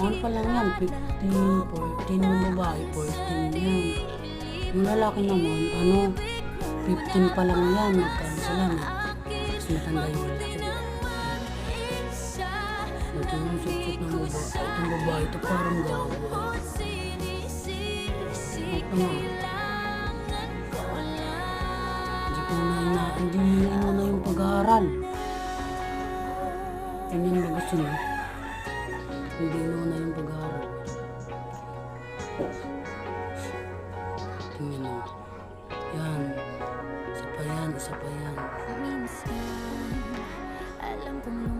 Ano pa lang yan, 15, 14 yung babae, 14 yan. Yung lalaki naman, 15 pa lang yan, magkano sila na. Mas matanda yung lalaki. Ito yung suksok ng babae. Itong babae, ito parang gawa. Ito nga. Hindi na yung pag-aaral. Yan yung gusto niya. Hindi na yung pag-aaral. Tingnan mo. Yan. Isa pa yan, isa pa yan. Minsan, alam kong